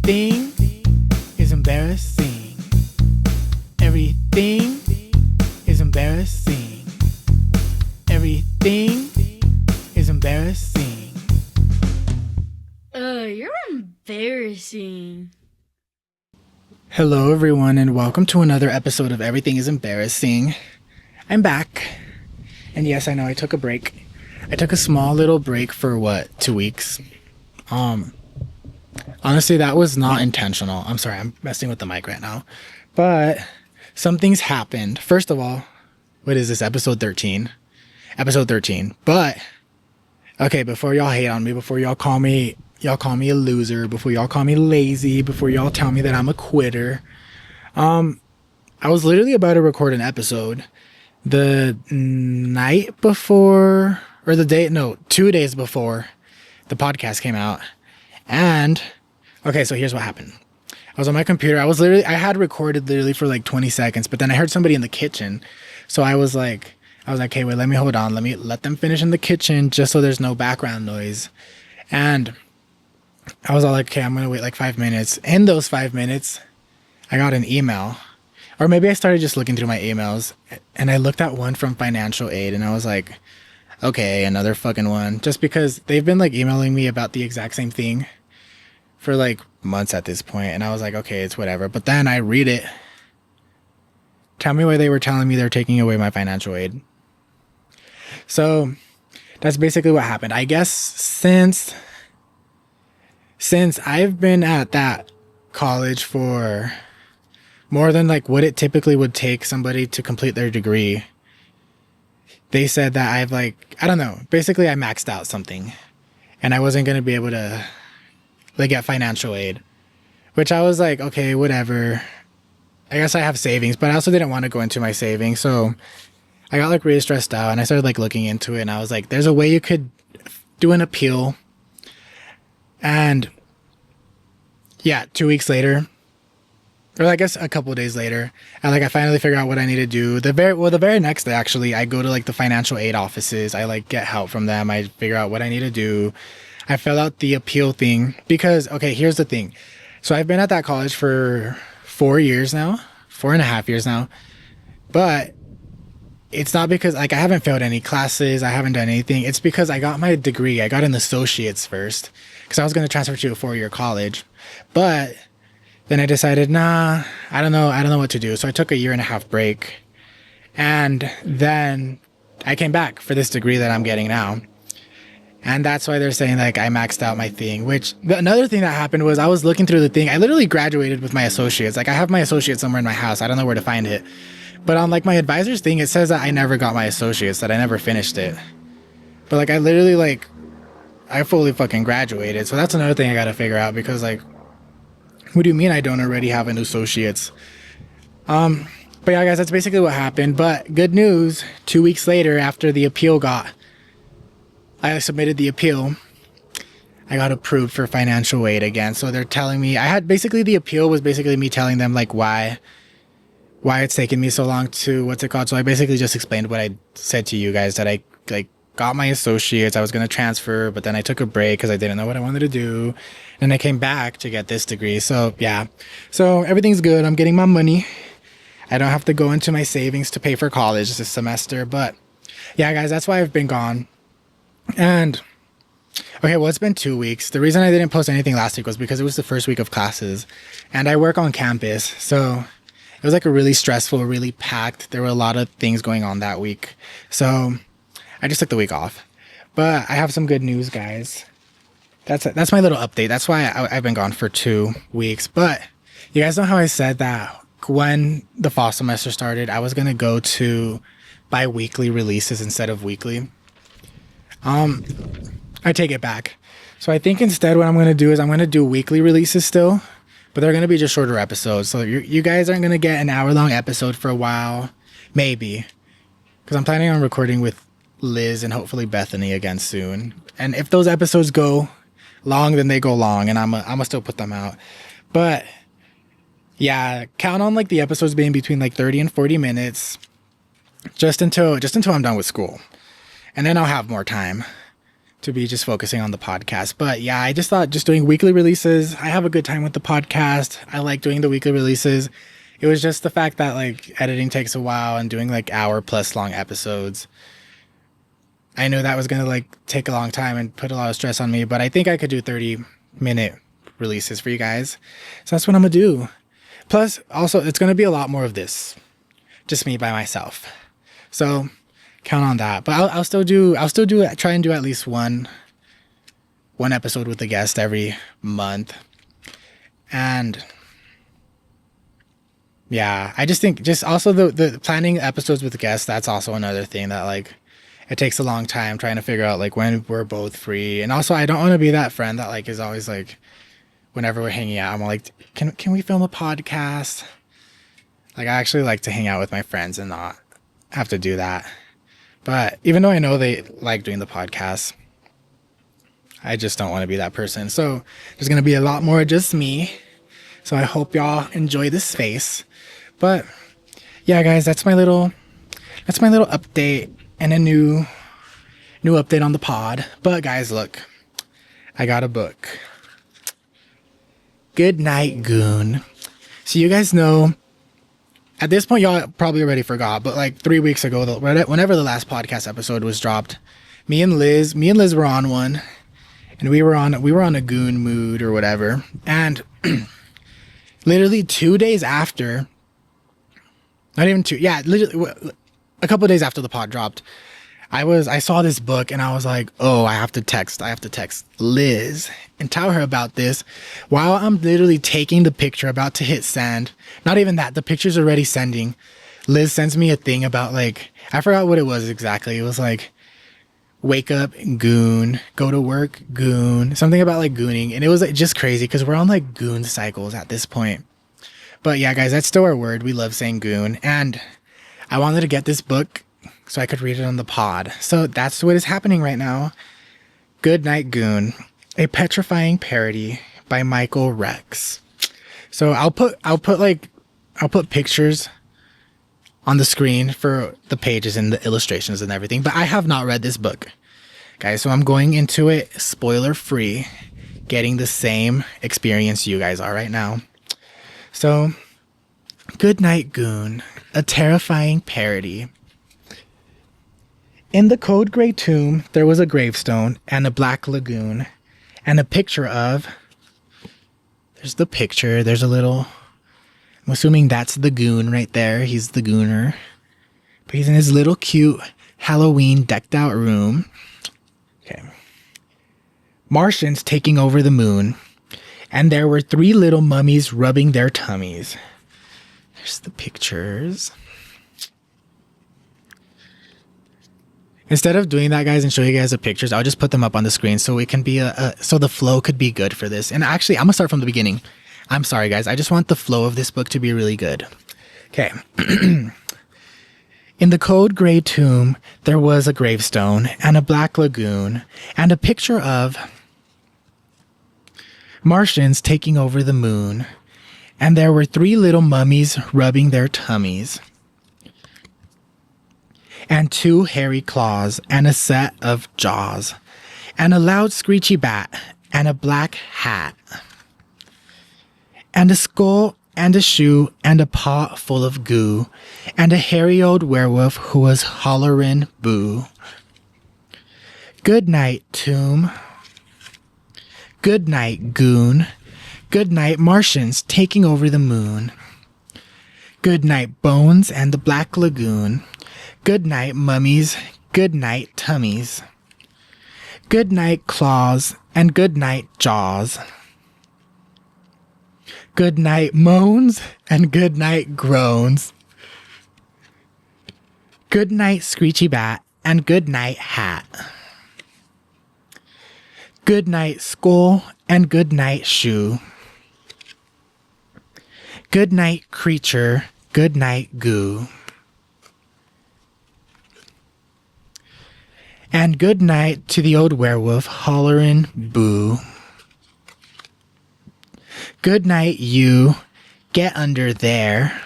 Everything is embarrassing. Everything is embarrassing. Everything is embarrassing. You're embarrassing. Hello, everyone, and welcome to another episode of Everything is Embarrassing. I'm back. And yes, I know I took a break. I took a small little break for 2 weeks. Honestly, that was not intentional. I'm sorry, I'm messing with the mic right now. But some things happened. First of all, what is this, episode 13? Episode 13. But, okay, before y'all hate on me, before y'all call me a loser, before y'all call me lazy, before y'all tell me that I'm a quitter, I was literally about to record an episode the night before, or 2 days before the podcast came out. And okay, so here's what happened. I was on my computer. I had recorded literally for like 20 seconds, but then I heard somebody in the kitchen. So I was like, hey, wait, let me hold on. Let them finish in the kitchen just so there's no background noise. And I was all like, okay, I'm going to wait like 5 minutes. In those 5 minutes, I got an email. Or maybe I started just looking through my emails, and I looked at one from financial aid, and I was like, okay, another fucking one. Just because they've been like emailing me about the exact same thing for like months at this point, and I was like, okay, it's whatever. But then I read it. Tell me why they were telling me they're taking away my financial aid. So that's basically what happened. I guess since I've been at that college for more than like what it typically would take somebody to complete their degree, they said that I've basically I maxed out something and I wasn't going to be able to like get financial aid, which I was like, okay, whatever. I guess I have savings, but I also didn't want to go into my savings. So I got like really stressed out and I started like looking into it, and I was like, there's a way you could do an appeal. And yeah, 2 weeks later, or I guess a couple of days later, I finally figure out what I need to do. The very next day, actually, I go to like the financial aid offices. I like get help from them. I figure out what I need to do. I fill out the appeal thing because, okay, here's the thing. So I've been at that college for 4 years now, 4.5 years now, but it's not because like I haven't failed any classes. I haven't done anything. It's because I got my degree. I got an associate's first because I was going to transfer to a 4-year college, but then I decided, I don't know what to do. So I took a 1.5 year break, and then I came back for this degree that I'm getting now. And that's why they're saying like I maxed out my thing, which another thing that happened was I was looking through the thing. I literally graduated with my associates. Like I have my associates somewhere in my house. I don't know where to find it. But on like my advisor's thing, it says that I never got my associates, that I never finished it. But like I literally I fully fucking graduated. So that's another thing I got to figure out, because like, what do you mean I don't already have an associates? But yeah, guys, that's basically what happened. But good news, 2 weeks later, after the appeal I submitted the appeal, I got approved for financial aid again. So they're telling me, the appeal was basically me telling them like why it's taken me so long to, So I basically just explained what I said to you guys, that I like got my associates. I was going to transfer, but then I took a break because I didn't know what I wanted to do. And I came back to get this degree. So yeah, so everything's good. I'm getting my money. I don't have to go into my savings to pay for college this semester. But yeah, guys, that's why I've been gone. And okay, well, it's been 2 weeks. The reason I didn't post anything last week was because it was the first week of classes and I work on campus. So it was like a really stressful, really packed. There were a lot of things going on that week. So I just took the week off. But I have some good news, guys. That's my little update. That's why I've been gone for 2 weeks. But you guys know how I said that when the fall semester started, I was going to go to bi-weekly releases instead of weekly. I take it back. So I think instead what I'm going to do is I'm going to do weekly releases still, but they're going to be just shorter episodes. So you guys aren't going to get an hour-long episode for a while, maybe, because I'm planning on recording with Liz and hopefully Bethany again soon. And if those episodes go long, then they go long, and I'm gonna still put them out. But yeah, count on like the episodes being between like 30 and 40 minutes just until I'm done with school. And then I'll have more time. to be just focusing on the podcast. But yeah, I just thought just doing weekly releases, I have a good time with the podcast. I like doing the weekly releases. It was just the fact that like editing takes a while and doing like hour plus long episodes. I knew that was going to like take a long time and put a lot of stress on me, but I think I could do 30-minute releases for you guys. So that's what I'm going to do. Plus, also, it's going to be a lot more of this. Just me by myself. So count on that. But I'll still try and do at least one episode with a guest every month. And yeah, I just think just also the planning episodes with guests, that's also another thing that like it takes a long time trying to figure out like when we're both free. And also I don't want to be that friend that like is always like whenever we're hanging out, I'm like, can we film a podcast? Like I actually like to hang out with my friends and not have to do that. But even though I know they like doing the podcast, I just don't want to be that person. So there's going to be a lot more just me. So I hope y'all enjoy this space. But yeah, guys, that's my little update and a new update on the pod. But guys, look, I got a book. Goodnight Goon. So you guys know, at this point, y'all probably already forgot, but like 3 weeks ago, whenever the last podcast episode was dropped, me and Liz were on one, and we were on a goon mood or whatever. And literally 2 days after, not even two, yeah, literally a couple of days after the pod dropped, I saw this book and I was like, oh, I have to text Liz and tell her about this while I'm literally taking the picture about to hit send. Not even that, the picture's already sending. Liz sends me a thing about like, I forgot what it was exactly. It was like, wake up, goon, go to work, goon, something about like gooning. And it was like just crazy because we're on like goon cycles at this point. But yeah, guys, that's still our word. We love saying goon. And I wanted to get this book so I could read it on the pod. So that's what is happening right now. Goodnight Goon, a petrifying parody by Michael Rex. So I'll put pictures on the screen for the pages and the illustrations and everything, but I have not read this book, guys. So I'm going into it spoiler free, getting the same experience you guys are right now. So Goodnight Goon, a terrifying parody. In the cold gray tomb, there was a gravestone and a black lagoon and a picture of, there's the picture, there's a little, I'm assuming that's the goon right there. He's the gooner. But he's in his little cute Halloween decked out room. Okay. Martians taking over the moon. And there were 3 little mummies rubbing their tummies. There's the pictures. Instead of doing that, guys, and show you guys the pictures, I'll just put them up on the screen so it can be so the flow could be good for this. And actually, I'm gonna start from the beginning. I'm sorry, guys. I just want the flow of this book to be really good. Okay. In the cold gray tomb, there was a gravestone and a black lagoon and a picture of Martians taking over the moon. And there were 3 little mummies rubbing their tummies. And 2 hairy claws, and a set of jaws, and a loud screechy bat, and a black hat, and a skull, and a shoe, and a pot full of goo, and a hairy old werewolf who was hollerin' boo. Good night, tomb. Good night, goon. Good night, Martians taking over the moon. Good night, bones and the black lagoon. Good night, mummies. Good night, tummies. Good night, claws, and good night, jaws. Good night, moans, and good night, groans. Good night, screechy bat, and good night, hat. Good night, skull, and good night, shoe. Good night, creature. Good night, goo. And good night to the old werewolf hollerin' boo. Good night, you. Get under there.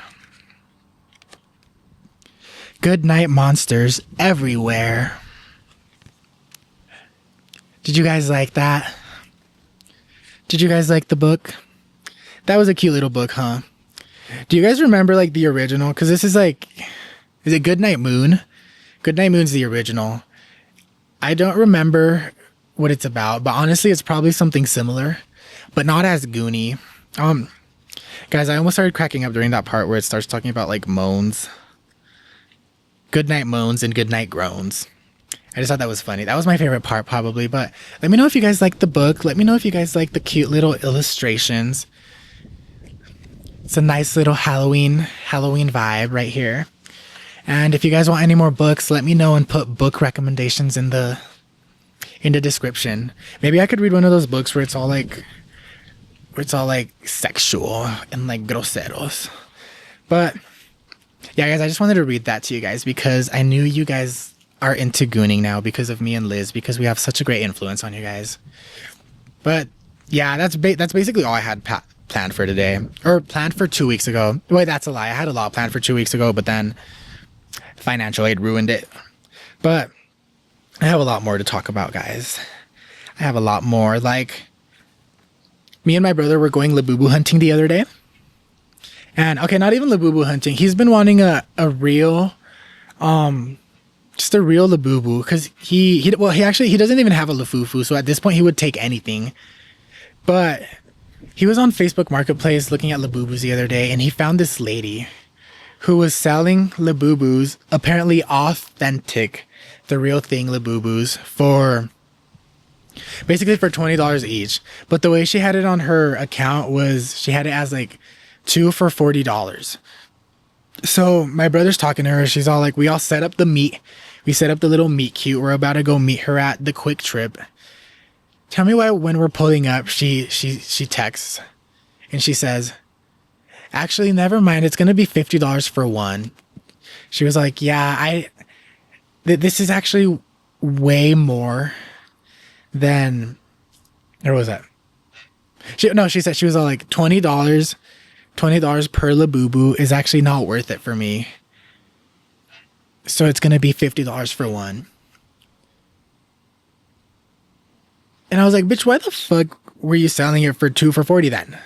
Good night, monsters everywhere. Did you guys like that? Did you guys like the book? That was a cute little book, huh? Do you guys remember like the original? Because this is like, is it Goodnight Moon? Goodnight Moon's the original. I don't remember what it's about, but honestly, it's probably something similar, but not as goony. Guys, I almost started cracking up during that part where it starts talking about like moans. Goodnight moans and goodnight groans. I just thought that was funny. That was my favorite part probably, but let me know if you guys like the book. Let me know if you guys like the cute little illustrations. It's a nice little Halloween vibe right here. And if you guys want any more books, let me know and put book recommendations in the description. Maybe I could read one of those books where it's all like sexual and like groseros. But yeah, guys, I just wanted to read that to you guys because I knew you guys are into gooning now because of me and Liz, because we have such a great influence on you guys. But yeah, that's basically all I had planned for today, or planned for 2 weeks ago. Wait, that's a lie. I had a lot planned for 2 weeks ago, but then financial aid ruined it. But I have a lot more to talk about, guys. I have a lot more. Like, me and my brother were going Labubu hunting the other day. And okay, not even Labubu hunting. He's been wanting a real, just a real Labubu, because he doesn't even have a Lafufu. So at this point, he would take anything. But he was on Facebook Marketplace looking at Labubus the other day, and he found this lady who was selling Labubus, apparently authentic, the real thing Labubus, for basically for $20 each. But the way she had it on her account was she had it as like 2 for $40. So my brother's talking to her. She's all like, we all set up the meet. We set up the little meet cute. We're about to go meet her at the Quick Trip. Tell me why when we're pulling up, she texts and she says, actually, never mind. It's going to be $50 for one. She was like, yeah, this is actually way more than, or was that? She said, she was all like $20 per Labubu is actually not worth it for me. So it's going to be $50 for one. And I was like, bitch, why the fuck were you selling it for 2 for $40 then?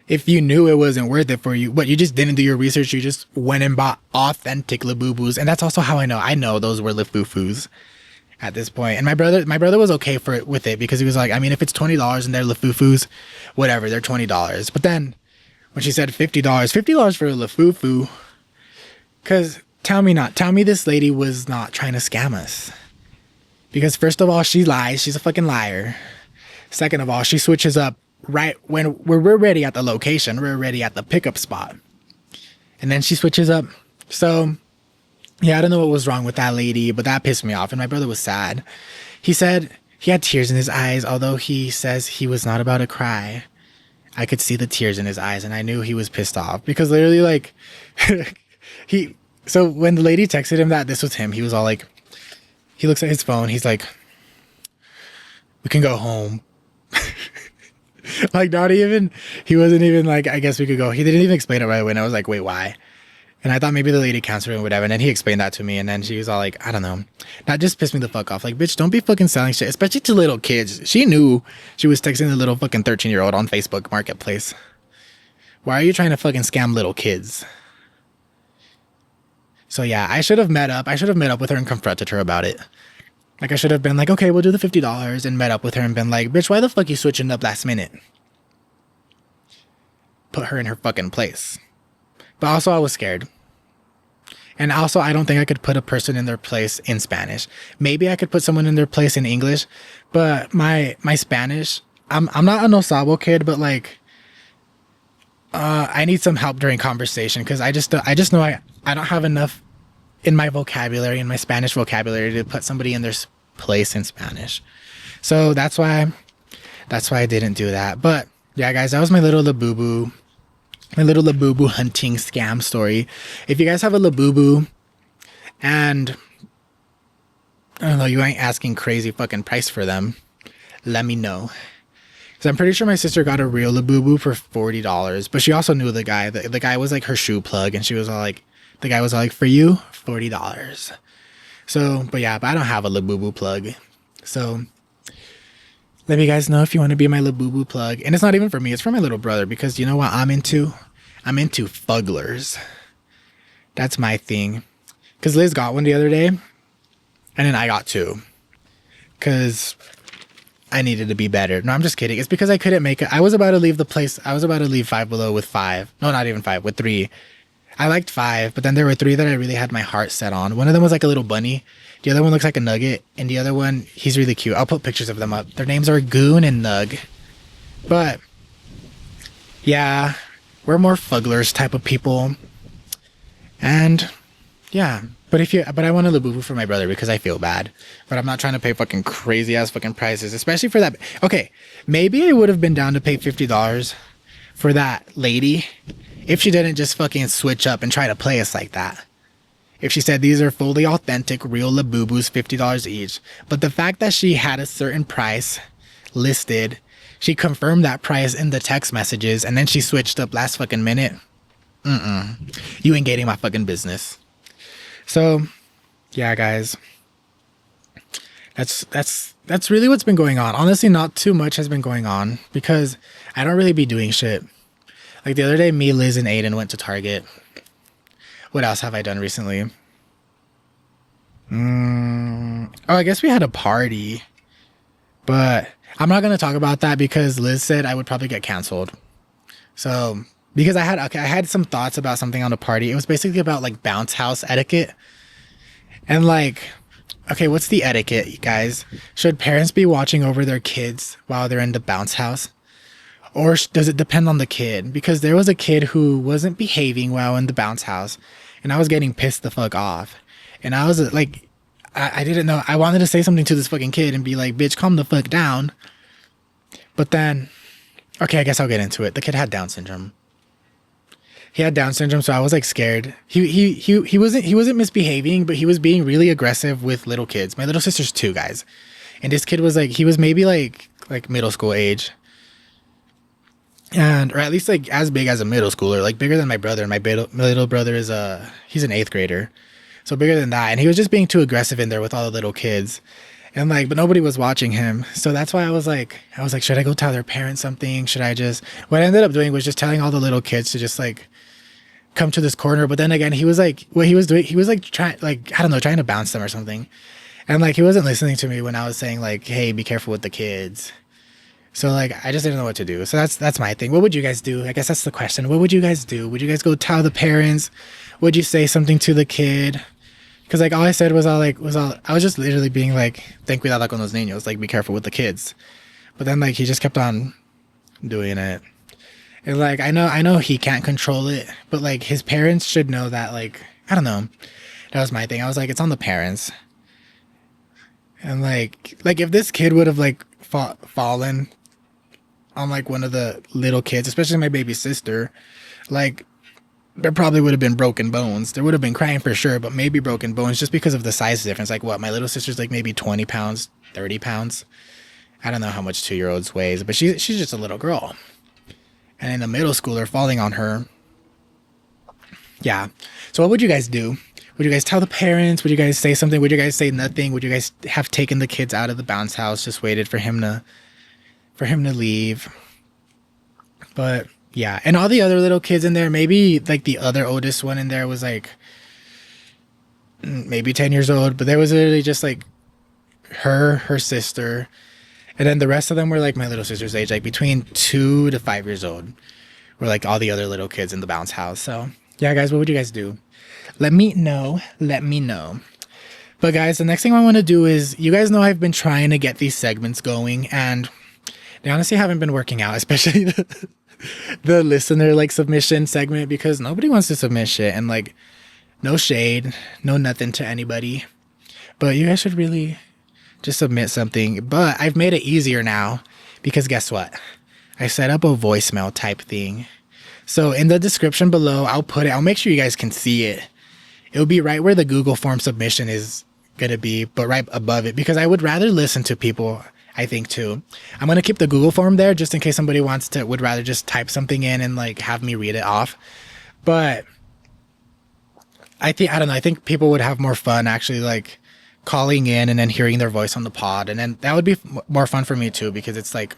If you knew it wasn't worth it for you, but you just didn't do your research, you just went and bought authentic Labubus. And that's also how I know. I know those were Lafufus at this point. And my brother was okay with it because he was like, I mean, if it's $20 and they're Lafufus, whatever, they're $20. But then when she said $50 for a Lafufu, because tell me this lady was not trying to scam us. Because first of all, she lies. She's a fucking liar. Second of all, she switches up right when we're ready at the location. We're ready at the pickup spot. And then she switches up. So, yeah, I don't know what was wrong with that lady, but that pissed me off. And my brother was sad. He said he had tears in his eyes, although he says he was not about to cry. I could see the tears in his eyes, and I knew he was pissed off. Because literally, like, so when the lady texted him that this was him, he was all like, he looks at his phone. He's like, we can go home. Like, he wasn't even like, I guess we could go. He didn't even explain it right away. And I was like, wait, why? And I thought maybe the lady canceled or whatever. And then he explained that to me. And then she was all like, I don't know. That just pissed me the fuck off. Like, bitch, don't be fucking selling shit, especially to little kids. She knew she was texting the little fucking 13-year-old on Facebook Marketplace. Why are you trying to fucking scam little kids? So yeah, I should have met up. With her and confronted her about it. Like, I should have been like, okay, we'll do the $50 and met up with her and been like, bitch, why the fuck you switching up last minute? Put her in her fucking place. But also I was scared. And also I don't think I could put a person in their place in Spanish. Maybe I could put someone in their place in English, but my Spanish, I'm not a no sabo kid, but like, I need some help during conversation because I just know I don't have enough in my vocabulary, in my Spanish vocabulary, to put somebody in their place in Spanish. So that's why I didn't do that. But yeah, guys, that was my little Labubu hunting scam story. If you guys have a Labubu and I don't know, you ain't asking crazy fucking price for them, let me know. Because I'm pretty sure my sister got a real Labubu for $40, but she also knew the guy. The guy was like her shoe plug, and she was all like, the guy was all like, for you, $40. So, but I don't have a Labubu plug. So, let me guys know if you want to be my Labubu plug. And it's not even for me, it's for my little brother, because you know what I'm into? I'm into Fugglers. That's my thing. Because Liz got one the other day, and then I got two. Because I needed to be better. No, I'm just kidding. It's because I couldn't make it. I was about to leave the place. I was about to leave Five Below with 5. No, not even 5, with 3. I liked 5, but then there were 3 that I really had my heart set on. One of them was like a little bunny. The other one looks like a nugget. And the other one, he's really cute. I'll put pictures of them up. Their names are Goon and Nug. But, yeah, we're more Fugglers type of people. And, yeah. But I want a Labubu for my brother because I feel bad. But I'm not trying to pay fucking crazy ass fucking prices, especially for that. Okay, maybe I would have been down to pay $50 for that lady if she didn't just fucking switch up and try to play us like that. If she said these are fully authentic, real Labubus, $50 each. But the fact that she had a certain price listed, she confirmed that price in the text messages, and then she switched up last fucking minute. You ain't getting my fucking business. So, yeah, guys, that's really what's been going on. Honestly, not too much has been going on because I don't really be doing shit. Like the other day, me, Liz, and Aiden went to Target. What else have I done recently? Oh, I guess we had a party, but I'm not gonna talk about that because Liz said I would probably get canceled. So. Because I had some thoughts about something on the party. It was basically about like bounce house etiquette. And like, okay, what's the etiquette, guys? Should parents be watching over their kids while they're in the bounce house? Or does it depend on the kid? Because there was a kid who wasn't behaving well in the bounce house. And I was getting pissed the fuck off. And I was like, I didn't know. I wanted to say something to this fucking kid and be like, bitch, calm the fuck down. But then, okay, I guess I'll get into it. The kid had Down syndrome. He had Down syndrome, so I was like scared. He wasn't misbehaving, but he was being really aggressive with little kids. My little sister's 2, guys, and this kid was like, he was maybe like middle school age, or at least like as big as a middle schooler, like bigger than my brother. And my little brother is he's an 8th grader, so bigger than that. And he was just being too aggressive in there with all the little kids. And like, but nobody was watching him. So that's why I was like, should I go tell their parents something? Should I just, what I ended up doing was just telling all the little kids to just like come to this corner. But then again, he was like, what he was doing, he was like trying to bounce them or something. And like, he wasn't listening to me when I was saying like, hey, be careful with the kids. So like, I just didn't know what to do. So that's my thing. What would you guys do? I guess that's the question. What would you guys do? Would you guys go tell the parents? Would you say something to the kid? Because like all I said I was just literally being like, ten cuidado con los niños, like be careful with the kids. But then like he just kept on doing it. And like I know he can't control it, but like his parents should know that. Like I don't know. That was my thing. I was like, it's on the parents. And like if this kid would have like fallen on like one of the little kids, especially my baby sister, like there probably would have been broken bones. There would have been crying for sure, but maybe broken bones just because of the size difference. Like what, my little sister's like maybe 20 pounds, 30 pounds. I don't know how much 2-year-olds weighs, but she's just a little girl. And in the middle schooler falling on her. Yeah. So what would you guys do? Would you guys tell the parents? Would you guys say something? Would you guys say nothing? Would you guys have taken the kids out of the bounce house, just waited for him to leave? But yeah, and all the other little kids in there, maybe like the other oldest one in there was like maybe 10 years old, but there was literally just like her sister, and then the rest of them were like my little sister's age, like between 2 to 5 years old, were like all the other little kids in the bounce house. So yeah, guys, what would you guys do? Let me know. But guys, the next thing I want to do is, you guys know I've been trying to get these segments going, and they honestly haven't been working out, especially the listener like submission segment, because nobody wants to submit shit. And like, no shade, no nothing to anybody, but you guys should really just submit something. But I've made it easier now, because guess what? I set up a voicemail type thing. So in the description below, I'll make sure you guys can see it. It'll be right where the Google form submission is gonna be, but right above it, because I would rather listen to people, I think, too. I'm gonna keep the Google form there just in case somebody would rather just type something in and like have me read it off. But I think people would have more fun actually like calling in and then hearing their voice on the pod. And then that would be more fun for me too, because it's like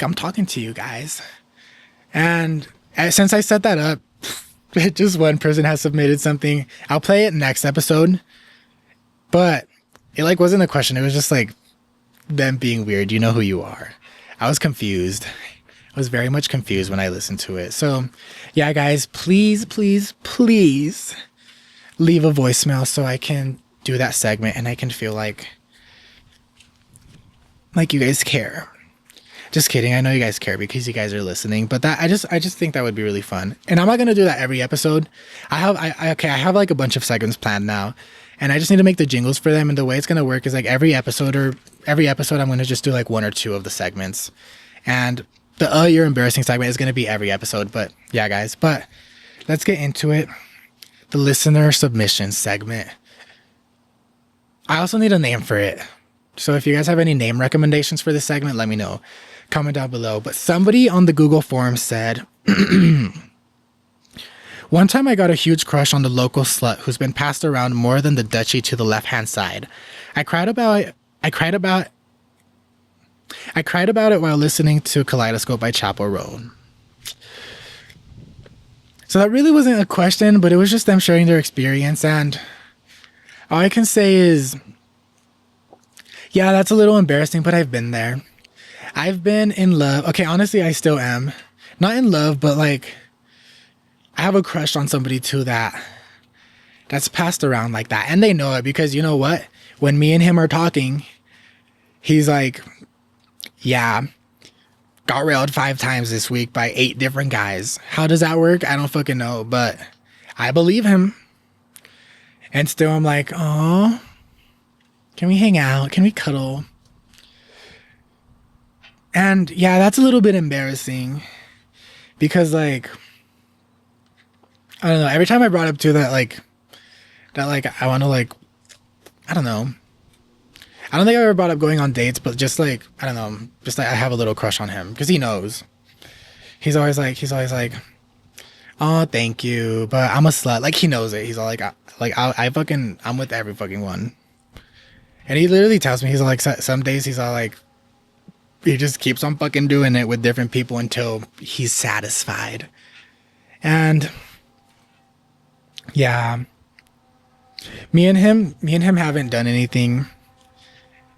I'm talking to you guys. And since I set that up, just one person has submitted something. I'll play it next episode. But it like wasn't a question. It was just like them being weird. You know who you are. I was confused. I was very much confused when I listened to it. So yeah, guys, please, please, please leave a voicemail so I can do that segment and I can feel like you guys care. Just kidding. I know you guys care because you guys are listening, but that I just think that would be really fun. And I'm not going to do that every episode. I have like a bunch of segments planned now, and I just need to make the jingles for them. And the way it's going to work is like every episode I'm going to just do like one or two of the segments. And the you're embarrassing segment is going to be every episode. But yeah, guys, but let's get into it. The listener submission segment. I also need a name for it. So if you guys have any name recommendations for this segment, let me know. Comment down below. But somebody on the Google form said, one time I got a huge crush on the local slut who's been passed around more than the duchy to the left-hand side. I cried about it while listening to Kaleidoscope by Chappell Roan. So that really wasn't a question, but it was just them sharing their experience. And all I can say is, yeah, that's a little embarrassing, but I've been there. I've been in love. Okay, honestly, I still am. Not in love, but like, I have a crush on somebody too that's passed around like that. And they know it because you know what? When me and him are talking, he's like, yeah, got railed 5 times this week by 8 different guys. How does that work? I don't fucking know, but I believe him. And still I'm like, oh, can we hang out? Can we cuddle? And yeah, that's a little bit embarrassing because like, I don't know. Every time I brought up to that, I want to like, I don't know. I don't think I ever brought up going on dates, but just like, I don't know, just like I have a little crush on him because he knows. He's always like, oh, thank you, but I'm a slut. Like he knows it. He's all like, I'm with every fucking one. And he literally tells me, he's like, some days he's all like, he just keeps on fucking doing it with different people until he's satisfied. And yeah, me and him haven't done anything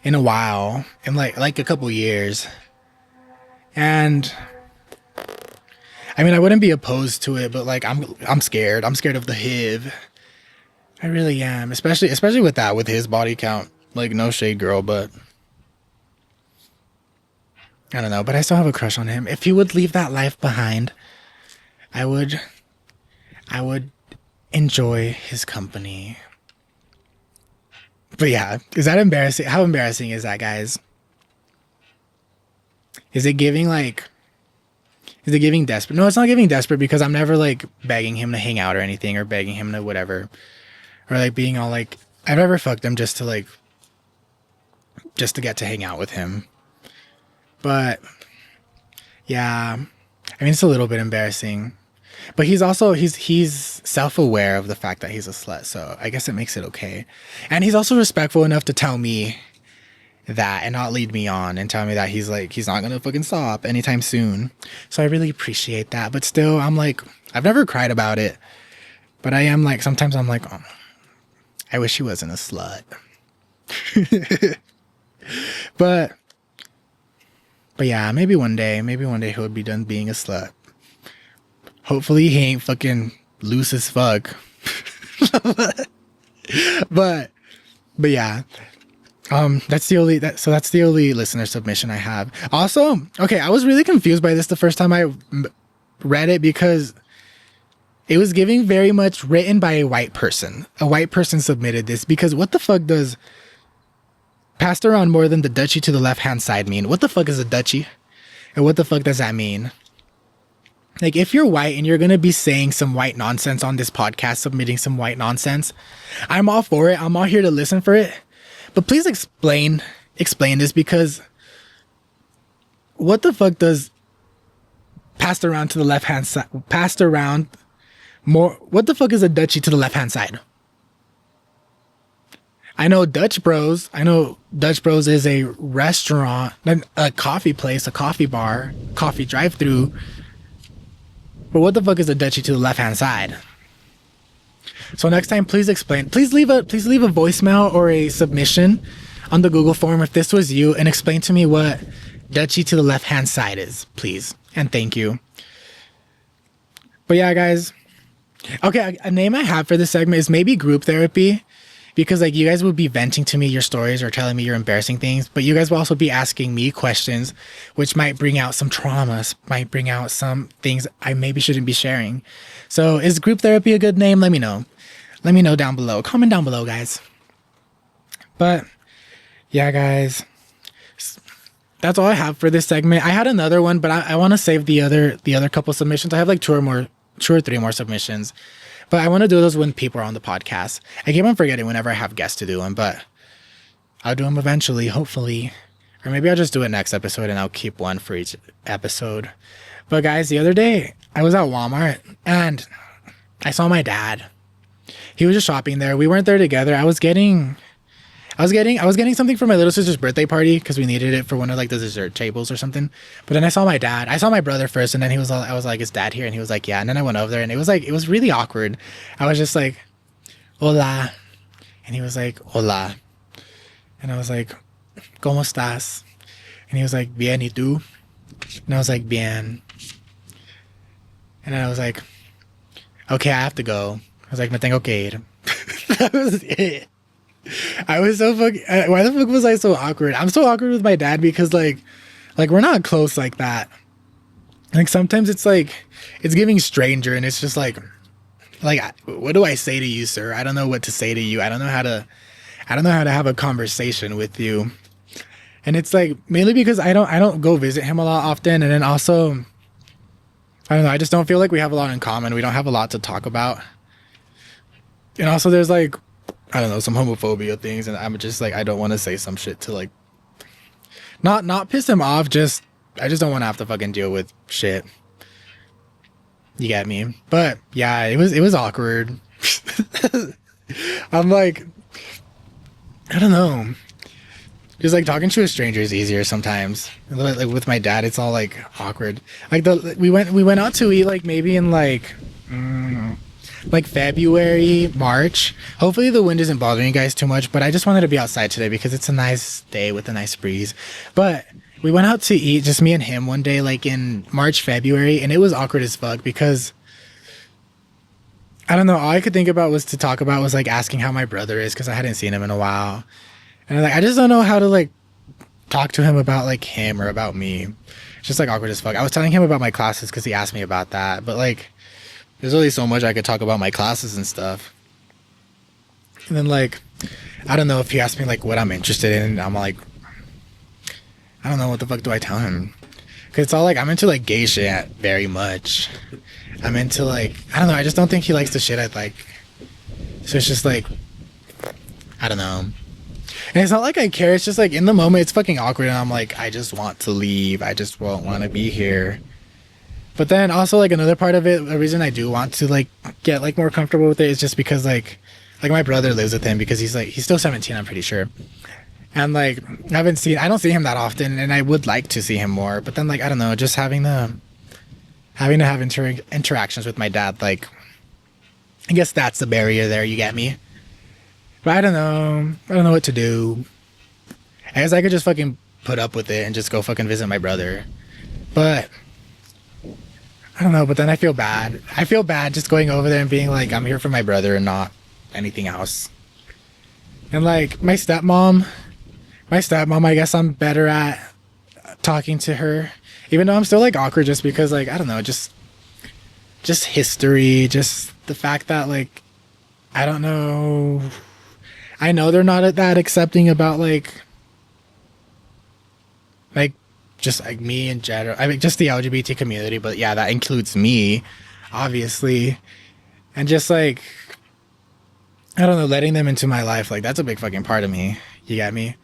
in a while, in like a couple years. And I mean, I wouldn't be opposed to it, but like I'm scared. I'm scared of the HIV. I really am, especially with his body count. Like no shade, girl, but I don't know, but I still have a crush on him. If he would leave that life behind, I would enjoy his company. But yeah, is that embarrassing? How embarrassing is that, guys? Is it giving desperate? No, it's not giving desperate because I'm never like begging him to hang out or anything or begging him to whatever. Or like being all like, I've never fucked him just to get to hang out with him. But yeah, I mean, it's a little bit embarrassing, but he's self-aware of the fact that he's a slut. So I guess it makes it okay. And he's also respectful enough to tell me that and not lead me on and tell me that he's not going to fucking stop anytime soon. So I really appreciate that. But still, I'm like, I've never cried about it, but I am like, sometimes I'm like, oh, I wish he wasn't a slut. But yeah, maybe one day he'll be done being a slut. Hopefully he ain't fucking loose as fuck. but yeah. That's the only listener submission I have. Also, okay, I was really confused by this the first time I read it because it was giving very much written by a white person. A white person submitted this because what the fuck does passed around more than the duchy to the left-hand side mean? What the fuck is a duchy? And what the fuck does that mean? Like, if you're white and you're going to be saying some white nonsense on this podcast, submitting some white nonsense, I'm all for it. I'm all here to listen for it. But please explain this because what the fuck does passed around to the left-hand side, passed around more, what the fuck is a duchy to the left-hand side? I know Dutch Bros. I know Dutch Bros is a restaurant, a coffee place, a coffee bar, coffee drive-through. But what the fuck is a Dutchie to the left-hand side? So next time, please explain. Please leave a voicemail or a submission on the Google form if this was you, and explain to me what Dutchie to the left-hand side is, please. And thank you. But yeah, guys. Okay, a name I have for this segment is maybe group therapy, because like you guys would be venting to me your stories or telling me your embarrassing things, but you guys will also be asking me questions, which might bring out some traumas, might bring out some things I maybe shouldn't be sharing. So is group therapy a good name? Let me know. Let me know down below. Comment down below, guys. But yeah, guys, that's all I have for this segment. I had another one, but I want to save the other couple submissions. I have like two or three more submissions, but I want to do those when people are on the podcast. I keep on forgetting whenever I have guests to do them, but I'll do them eventually, hopefully. Or maybe I'll just do it next episode and I'll keep one for each episode. But guys, the other day I was at Walmart and I saw my dad. He was just shopping there. We weren't there together. I was getting something for my little sister's birthday party because we needed it for one of like the dessert tables or something. But then I saw my dad. I saw my brother first, and then I was like, "Is dad here?" And he was like, "Yeah." And then I went over there, and it was really awkward. I was just like, "Hola," and he was like, "Hola," and I was like, "¿Cómo estás?" And he was like, "Bien, ¿y tú?" And I was like, "Bien." And then I was like, "Okay, I have to go." I was like, "Me tengo que ir." That was it. I was so fucking... Why the fuck was I so awkward? I'm so awkward with my dad because, like we're not close like that. Like, sometimes it's, like, it's giving stranger, and it's just, like, what do I say to you, sir? I don't know what to say to you. I don't know how to have a conversation with you. And it's, like, mainly because I don't go visit him a lot often, and then also, I don't know, I just don't feel like we have a lot in common. We don't have a lot to talk about. And also, there's, like, I don't know, some homophobia things, and I'm just like, I don't want to say some shit to like not piss him off, I just don't want to have to fucking deal with shit. You get me? But yeah, it was awkward. I'm like, I don't know. Just like talking to a stranger is easier sometimes. Like with my dad, it's all like awkward. Like we went out to eat like maybe in like February, March. Hopefully the wind isn't bothering you guys too much, but I just wanted to be outside today because it's a nice day with a nice breeze. But we went out to eat, just me and him, one day like in March, February, and it was awkward as fuck because I don't know, all I could think about was like asking how my brother is because I hadn't seen him in a while. And like I just don't know how to like talk to him about like him or about me. It's just like awkward as fuck. I was telling him about my classes because he asked me about that, but like there's only so much I could talk about my classes and stuff. And then, like, I don't know if he asked me, like, what I'm interested in. I'm like, I don't know, what the fuck do I tell him? Because it's all, like, I'm into, like, gay shit very much. I'm into, like, I don't know, I just don't think he likes the shit I like. So it's just, like, I don't know. And it's not like I care. It's just, like, in the moment, it's fucking awkward. And I'm like, I just want to leave. I just won't want to be here. But then also like another part of it, the reason I do want to like get like more comfortable with it is just because like my brother lives with him because he's still 17, I'm pretty sure. And like I don't see him that often, and I would like to see him more. But then like I don't know, just having to have interactions with my dad, like I guess that's the barrier there. You get me? But I don't know what to do. I guess I could just fucking put up with it and just go fucking visit my brother. But I don't know, but then I feel bad. I feel bad just going over there and being like, I'm here for my brother and not anything else. And like my stepmom, I guess I'm better at talking to her, even though I'm still like awkward just because like, I don't know, just history, just the fact that like, I don't know. I know they're not that accepting about like just like me in general. I mean, just the LGBT community, but yeah, that includes me, obviously. And just like, I don't know, letting them into my life, like that's a big fucking part of me. You get me?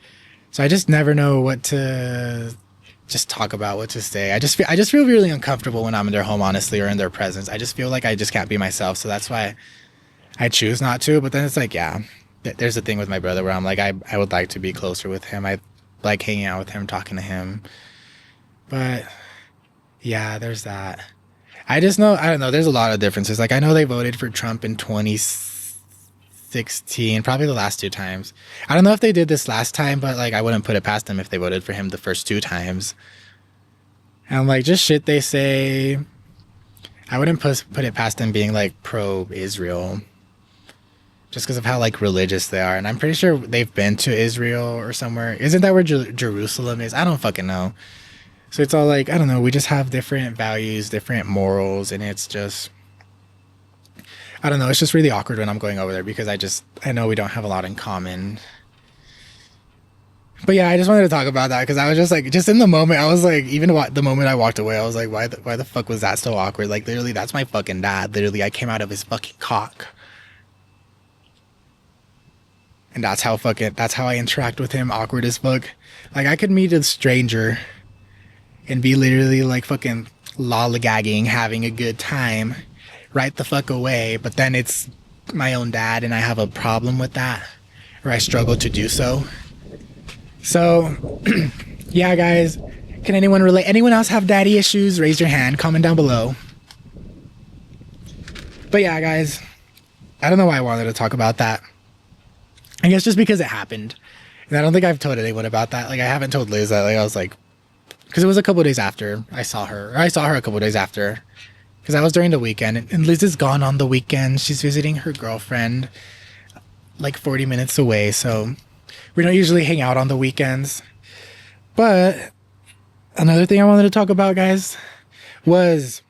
So I just never know what to just talk about, what to say. I just feel really uncomfortable when I'm in their home, honestly, or in their presence. I just feel like I just can't be myself. So that's why I choose not to. But then it's like, yeah, there's a thing with my brother where I'm like, I would like to be closer with him. I like hanging out with him, talking to him. But yeah, there's that. I just know, I don't know, there's a lot of differences. Like, I know they voted for Trump in 2016, probably the last two times. I don't know if they did this last time, but like, I wouldn't put it past them if they voted for him the first two times. And like, just shit they say, I wouldn't put it past them being like pro-Israel. Just because of how like religious they are. And I'm pretty sure they've been to Israel or somewhere. Isn't that where Jerusalem is? I don't fucking know. So it's all like, I don't know, we just have different values, different morals, and it's just, I don't know, it's just really awkward when I'm going over there because I know we don't have a lot in common. But yeah, I just wanted to talk about that because I was just like, just in the moment, I was like, even the moment I walked away, I was like, why the fuck was that so awkward? Like, literally, that's my fucking dad. Literally, I came out of his fucking cock. And that's how I interact with him, awkward as fuck. Like, I could meet a stranger and be literally like fucking lollygagging, having a good time, right the fuck away. But then it's my own dad and I have a problem with that, or I struggle to do so. So, yeah, guys, can anyone relate? Anyone else have daddy issues? Raise your hand, comment down below. But yeah, guys, I don't know why I wanted to talk about that. I guess just because it happened. And I don't think I've told anyone about that. Like, I haven't told Liz that. Like, I was like, because it was a couple days after I saw her. Or I saw her a couple days after. Because that was during the weekend. And Liz is gone on the weekend. She's visiting her girlfriend like 40 minutes away. So we don't usually hang out on the weekends. But another thing I wanted to talk about, guys, was,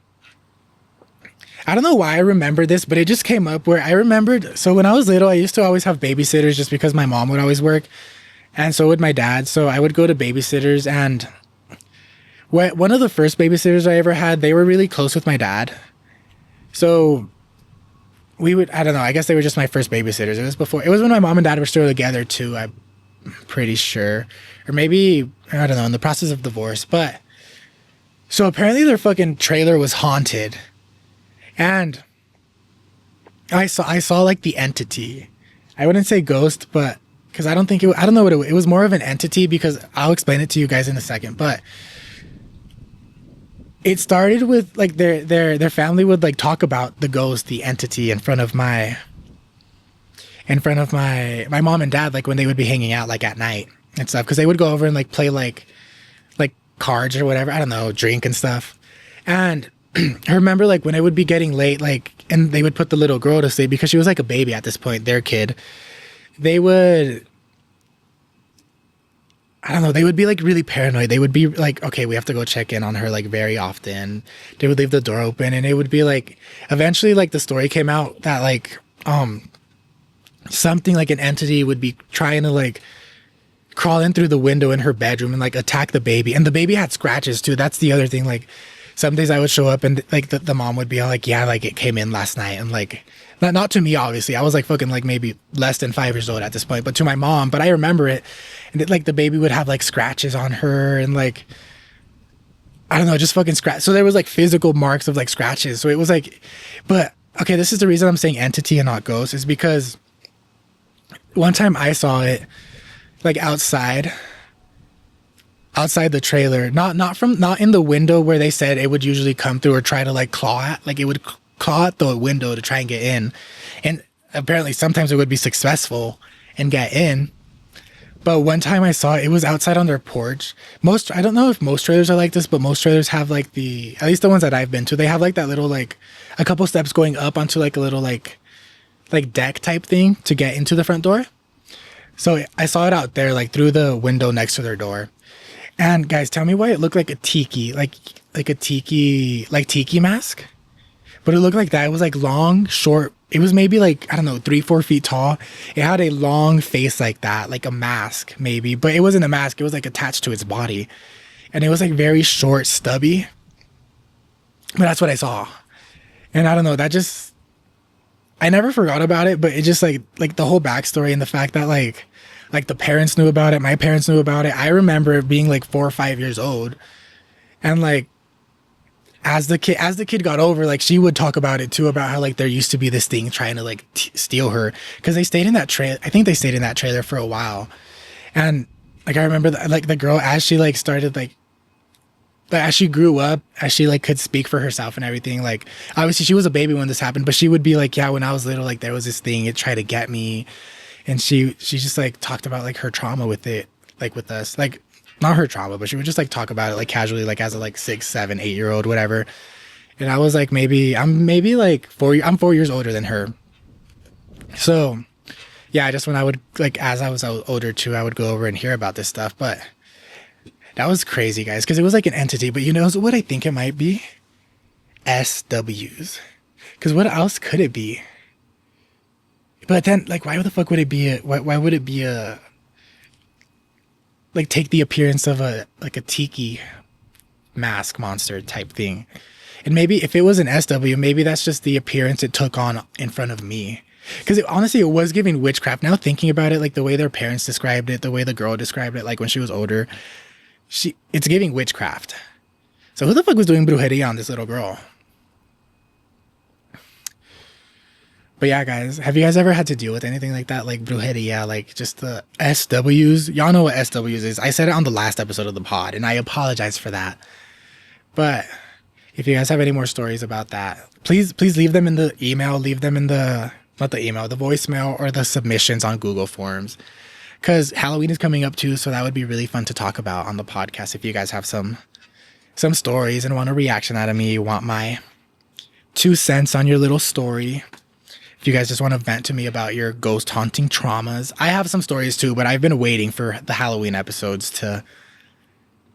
I don't know why I remember this, but it just came up where I remembered. So when I was little, I used to always have babysitters just because my mom would always work. And so would my dad. So I would go to babysitters, and one of the first babysitters I ever had, they were really close with my dad. So we would, I don't know, I guess they were just my first babysitters. It was when my mom and dad were still together too, I'm pretty sure. Or maybe, I don't know, in the process of divorce. But so apparently their fucking trailer was haunted. And I saw like the entity. I wouldn't say ghost, but because I don't know what it was more of an entity, because I'll explain it to you guys in a second. But it started with like their family would like talk about the ghost, the entity in front of my mom and dad, like when they would be hanging out like at night and stuff, because they would go over and like play like cards or whatever, I don't know, drink and stuff. And I remember like when it would be getting late, like, and they would put the little girl to sleep because she was like a baby at this point, their kid. They would, I don't know, they would be like really paranoid. They would be like, okay, we have to go check in on her like very often. They would leave the door open, and it would be like, eventually like the story came out that like something like an entity would be trying to like crawl in through the window in her bedroom and like attack the baby. And the baby had scratches too. That's the other thing. Like some days I would show up and like the mom would be all like, yeah, like it came in last night. And like, not to me, obviously. I was like fucking like maybe less than 5 years old at this point, but to my mom. But I remember it. And like the baby would have like scratches on her and like, I don't know, just fucking scratch. So there was like physical marks of like scratches. So it was like, but okay, this is the reason I'm saying entity and not ghost, is because one time I saw it like outside the trailer, not in the window where they said it would usually come through or try to like claw at, like it would claw at the window to try and get in. And apparently sometimes it would be successful and get in. But one time I saw it was outside on their porch. I don't know if most trailers are like this, but most trailers have like at least the ones that I've been to, they have like that little, like a couple steps going up onto like a little like deck type thing to get into the front door. So I saw it out there, like through the window next to their door. And guys, tell me why it looked like a tiki, like a tiki mask. But it looked like that. It was like long, short. It was maybe like, I don't know, 3-4 feet tall. It had a long face like that, like a mask maybe, but it wasn't a mask. It was like attached to its body. And it was like very short, stubby. But that's what I saw. And I don't know, I never forgot about it, but it just like the whole backstory and the fact that like the parents knew about it. My parents knew about it. I remember it being like 4 or 5 years old. And like, as the kid got over, like she would talk about it too, about how like there used to be this thing trying to like steal her, because they stayed in that trailer. I think they stayed in that trailer for a while, and like I remember like the girl, as she like started like, but as she grew up, as she like could speak for herself and everything, like obviously she was a baby when this happened, but she would be like, yeah, when I was little, like there was this thing, it tried to get me, and she just like talked about like her trauma with it, like with us, like not her trauma, but she would just like talk about it like casually, like as a like 6, 7, 8-year-old, whatever. And I was like, I'm maybe like I'm 4 years older than her. So yeah, just when I would like, as I was older too, I would go over and hear about this stuff. But that was crazy, guys, because it was like an entity. But you know what I think it might be? SWs. Because what else could it be? But then, like, why the fuck would it be why would it be like take the appearance of a tiki mask monster type thing? And maybe if it was an SW, maybe that's just the appearance it took on in front of me. Because honestly, it was giving witchcraft. Now thinking about it, like the way their parents described it, the way the girl described it, like when she was older, it's giving witchcraft. So who the fuck was doing brujeria on this little girl? But yeah, guys, have you guys ever had to deal with anything like that? Like brujeria, like just the SWs? Y'all know what SWs is. I said it on the last episode of the pod, and I apologize for that. But if you guys have any more stories about that, please leave them in the email, leave them in the, not the email, the voicemail or the submissions on Google Forms. Because Halloween is coming up too, so that would be really fun to talk about on the podcast. If you guys have some stories and want a reaction out of me, you want my 2 cents on your little story. If you guys just want to vent to me about your ghost haunting traumas. I have some stories too, but I've been waiting for the Halloween episodes for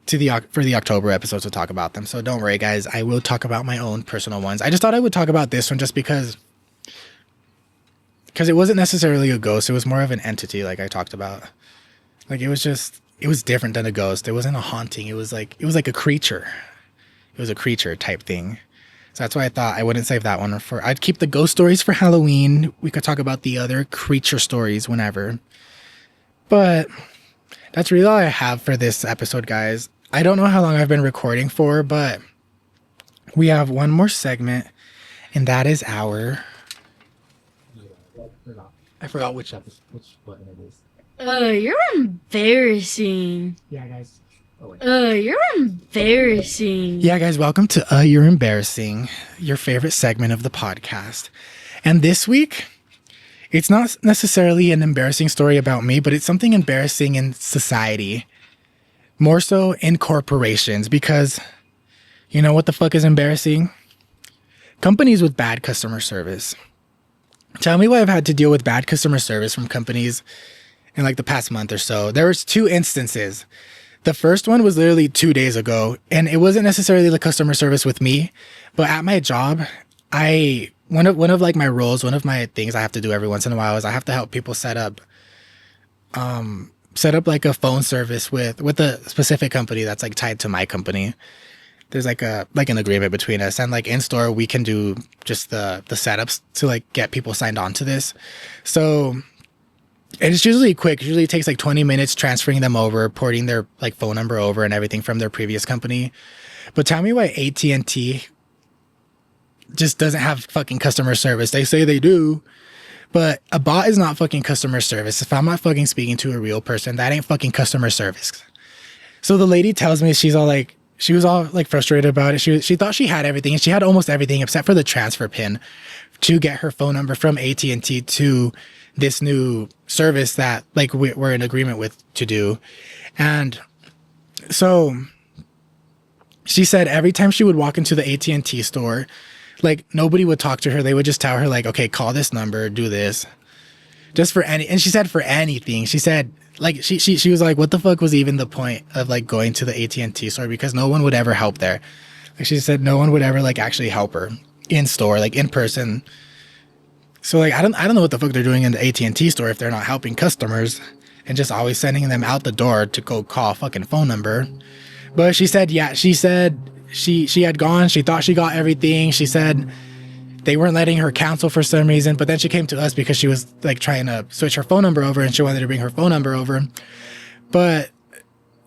the October episodes to talk about them. So don't worry, guys. I will talk about my own personal ones. I just thought I would talk about this one just because it wasn't necessarily a ghost. It was more of an entity, like I talked about. Like it was different than a ghost. It wasn't a haunting. It was like a creature. It was a creature type thing. So that's why I thought I wouldn't save that one I'd keep the ghost stories for Halloween. We could talk about the other creature stories whenever. But that's really all I have for this episode, guys. I don't know how long I've been recording for, but we have one more segment, and that is I forgot which button it is. You're embarrassing. Yeah, guys. You're embarrassing. Yeah, guys, welcome to You're Embarrassing, your favorite segment of the podcast. And this week, it's not necessarily an embarrassing story about me, but it's something embarrassing in society. More so in corporations, because you know what the fuck is embarrassing? Companies with bad customer service. Tell me why I've had to deal with bad customer service from companies in like the past month or so. There was 2 instances. The first one was literally 2 days ago, and it wasn't necessarily the customer service with me, but at my job, one of like my roles, one of my things I have to do every once in a while is I have to help people set up like a phone service with a specific company that's like tied to my company. There's like an agreement between us, and like in store we can do just the setups to like get people signed on to this. So it's usually quick. Usually it takes like 20 minutes transferring them over, porting their like phone number over and everything from their previous company. But tell me why AT&T just doesn't have fucking customer service. They say they do, but a bot is not fucking customer service. If I'm not fucking speaking to a real person, that ain't fucking customer service. So the lady tells me, she was all like frustrated about it. She thought she had everything, and she had almost everything except for the transfer pin to get her phone number from AT&T to this new service that like we're in agreement with to do. And so she said every time she would walk into the AT&T store, like nobody would talk to her. They would just tell her like, okay, call this number, do this, just for and she said for anything. She said like she was like, what the fuck was even the point of like going to the AT&T store, because no one would ever help there. Like she said no one would ever like actually help her in store, like in person. So like I don't know what the fuck they're doing in the AT&T store if they're not helping customers and just always sending them out the door to go call a fucking phone number. But she said she had gone, she thought she got everything. She said they weren't letting her cancel for some reason, but then she came to us because she was like trying to switch her phone number over and she wanted to bring her phone number over. But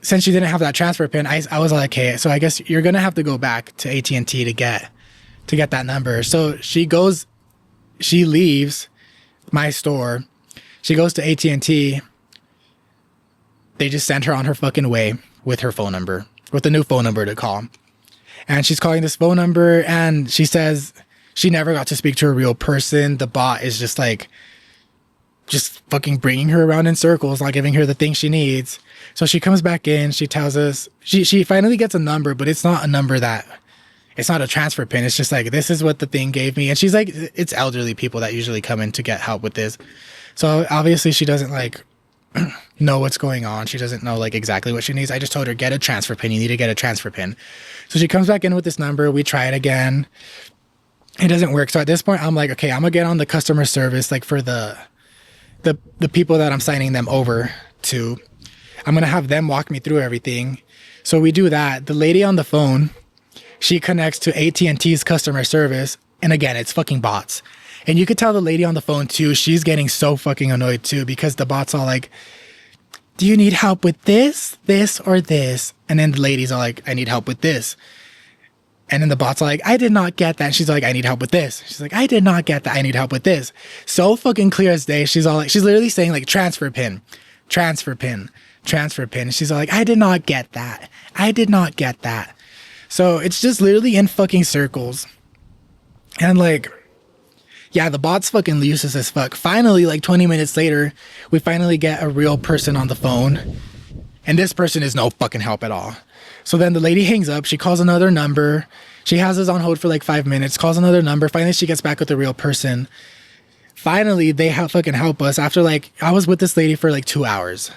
since she didn't have that transfer pin, I was like, okay, so I guess you're gonna have to go back to AT&T to get that number. So she leaves my store. She goes to AT&T. They just sent her on her fucking way with her phone number, with a new phone number to call. And she's calling this phone number and she says she never got to speak to a real person. The bot is just fucking bringing her around in circles, not giving her the thing she needs. So she comes back in, she tells us, she finally gets a number, but it's not a number it's not a transfer pin. It's just like, this is what the thing gave me. And she's like, it's elderly people that usually come in to get help with this. So obviously she doesn't like know what's going on. She doesn't know like exactly what she needs. I just told her, get a transfer pin. You need to get a transfer pin. So she comes back in with this number. We try it again. It doesn't work. So at this point, I'm like, okay, I'm gonna get on the customer service, like for the people that I'm signing them over to. I'm gonna have them walk me through everything. So we do that. The lady on the phone, she connects to AT&T's customer service. And again, it's fucking bots. And you could tell the lady on the phone too, she's getting so fucking annoyed too, because the bot's all like, do you need help with this, or this? And then the ladies are like, I need help with this. And then the bot's are like, I did not get that. And she's like, I need help with this. She's like, I did not get that. I need help with this. So fucking clear as day. She's all like, she's literally saying like, transfer pin, transfer pin, transfer pin. And she's all like, I did not get that. I did not get that. So it's just literally in fucking circles. And like, yeah, the bot's fucking useless as fuck. Finally, like 20 minutes later, we finally get a real person on the phone. And this person is no fucking help at all. So then the lady hangs up. She calls another number. She has us on hold for like 5 minutes, calls another number. Finally, she gets back with the real person. Finally, they fucking help us after like, I was with this lady for like 2 hours.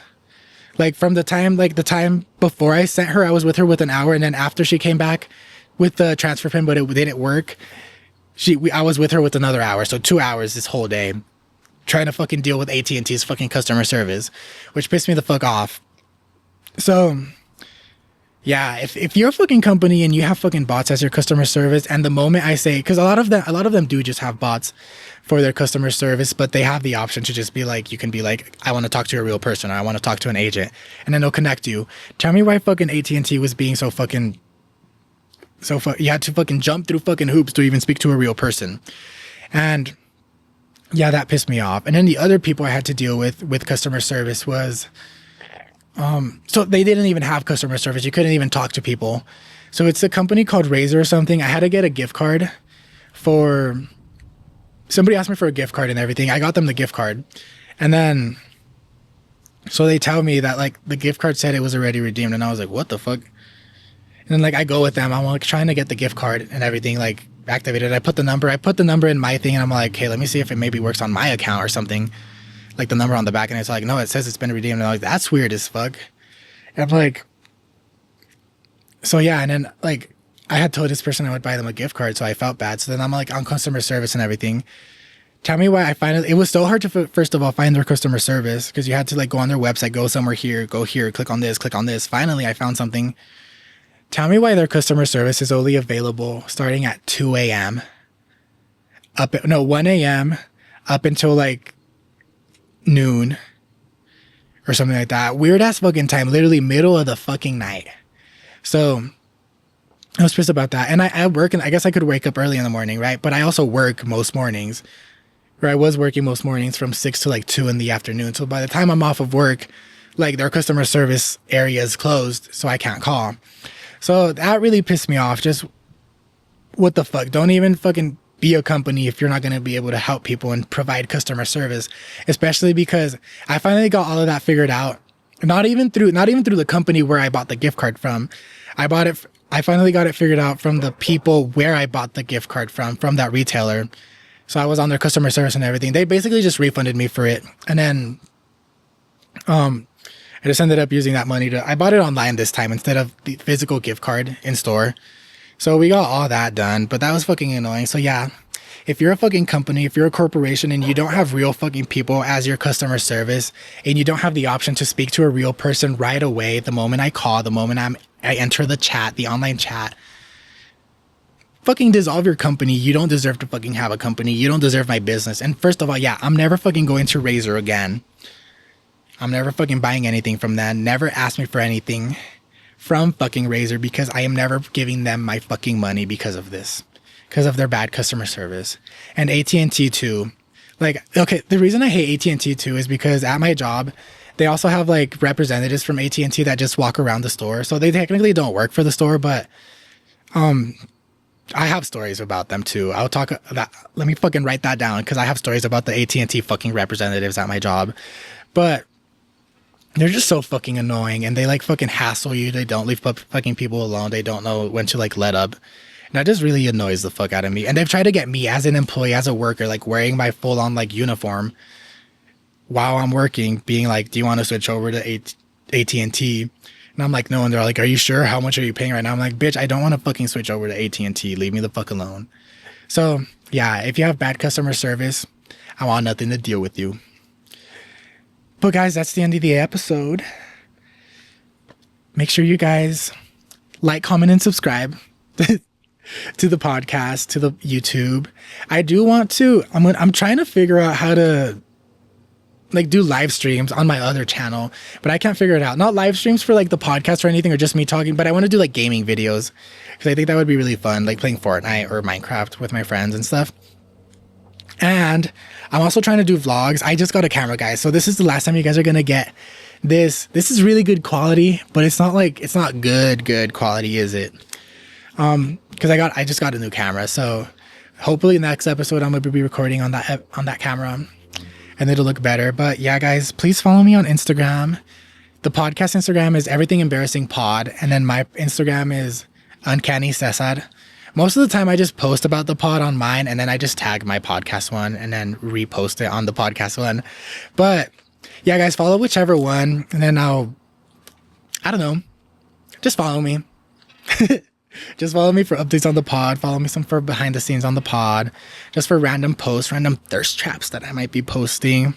Like from the time before I sent her, I was with her with an hour. And then after she came back with the transfer pin, but it didn't work. I was with her with another hour. So 2 hours this whole day trying to fucking deal with AT&T's fucking customer service, which pissed me the fuck off. So yeah, if you're a fucking company and you have fucking bots as your customer service, and the moment I say, because a lot of them do just have bots for their customer service, but they have the option to just be like, you can be like, I want to talk to a real person, or I want to talk to an agent, and then they'll connect you. Tell me why fucking AT&T was being so fucking, you had to fucking jump through fucking hoops to even speak to a real person. And yeah, that pissed me off. And then the other people I had to deal with customer service was, so they didn't even have customer service. You couldn't even talk to people. So it's a company called Razor or something. I had to get a gift card somebody asked me for a gift card and everything. I got them the gift card. And then, so they tell me that like the gift card said it was already redeemed. And I was like, what the fuck? And then like I go with them. I'm like trying to get the gift card and everything like activated. I put the number in my thing and I'm like, hey, let me see if it maybe works on my account or something. Like the number on the back, and it's like, no, it says it's been redeemed. And I'm like, that's weird as fuck. And I'm like, so yeah. And then like I had told this person I would buy them a gift card, so I felt bad. So then I'm like on customer service and everything. Tell me why it was so hard to first of all find their customer service, because you had to like go on their website, go somewhere here, go here, click on this, click on this. Finally, I found something. Tell me why their customer service is only available starting at 2 a.m. 1 a.m. up until like noon or something like that. Weird ass fucking time, literally middle of the fucking night. So I was pissed about that. And I work, and I guess I could wake up early in the morning, right? But I also work most mornings, or I was working most mornings from 6 to like 2 in the afternoon. So by the time I'm off of work, like their customer service area is closed, so I can't call. So that really pissed me off. Just what the fuck? Don't even fucking be a company if you're not going to be able to help people and provide customer service, especially because I finally got all of that figured out. Not even through the company where I bought the gift card from. I finally got it figured out from the people where I bought the gift card from that retailer. So I was on their customer service and everything. They basically just refunded me for it. And then, I just ended up using that money I bought it online this time instead of the physical gift card in store. So we got all that done, but that was fucking annoying. So yeah, if you're a fucking company, if you're a corporation and you don't have real fucking people as your customer service, and you don't have the option to speak to a real person right away, the moment I call, the moment I enter the chat, the online chat, fucking dissolve your company. You don't deserve to fucking have a company. You don't deserve my business. And first of all, yeah, I'm never fucking going to Razor again. I'm never fucking buying anything from them. Never ask me for anything from fucking Razor because I am never giving them my fucking money because of this. Because of their bad customer service. And AT&T too. Like, okay, the reason I hate AT&T too is because at my job, they also have like representatives from AT&T that just walk around the store. So they technically don't work for the store, but I have stories about them too. I'll talk that. Let me fucking write that down because I have stories about the AT&T fucking representatives at my job. But they're just so fucking annoying and they like fucking hassle you. They don't leave fucking people alone. They don't know when to like let up. And that just really annoys the fuck out of me. And they've tried to get me as an employee, as a worker, like wearing my full on like uniform while I'm working, being like, do you want to switch over to AT&T? And I'm like, no. And they're like, are you sure? How much are you paying right now? I'm like, bitch, I don't want to fucking switch over to AT&T. Leave me the fuck alone. So yeah, if you have bad customer service, I want nothing to deal with you. But guys, that's the end of the episode. Make sure you guys like, comment, and subscribe to the podcast, to the YouTube. I do want to, I'm trying to figure out how to like do live streams on my other channel, but I can't figure it out. Not live streams for like the podcast or anything or just me talking, but I want to do like gaming videos because I think that would be really fun, like playing Fortnite or Minecraft with my friends and stuff. And I'm also trying to do vlogs. I just got a camera, guys. So this is the last time you guys are going to get this. This is really good quality, but it's not like, it's not good quality, is it? Cause I just got a new camera. So hopefully next episode, I'm going to be recording on that camera and it'll look better. But yeah, guys, please follow me on Instagram. The podcast Instagram is Everything Embarrassing Pod. And then my Instagram is Uncanny Cesar. Most of the time I just post about the pod on mine and then I just tag my podcast one and then repost it on the podcast one. But yeah, guys, follow whichever one and then I don't know, just follow me. Just follow me for updates on the pod. Follow me some for behind the scenes on the pod. Just for random posts, random thirst traps that I might be posting.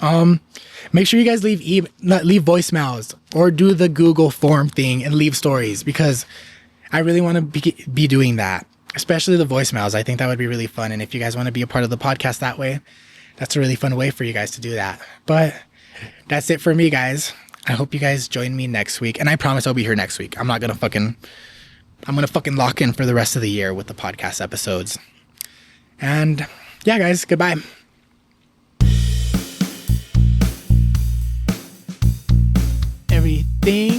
Make sure you guys leave voicemails or do the Google form thing and leave stories because I really want to be doing that, especially the voicemails. I think that would be really fun. And if you guys want to be a part of the podcast that way, that's a really fun way for you guys to do that. But that's it for me, guys. I hope you guys join me next week. And I promise I'll be here next week. I'm going to fucking lock in for the rest of the year with the podcast episodes. And yeah, guys, goodbye. Everything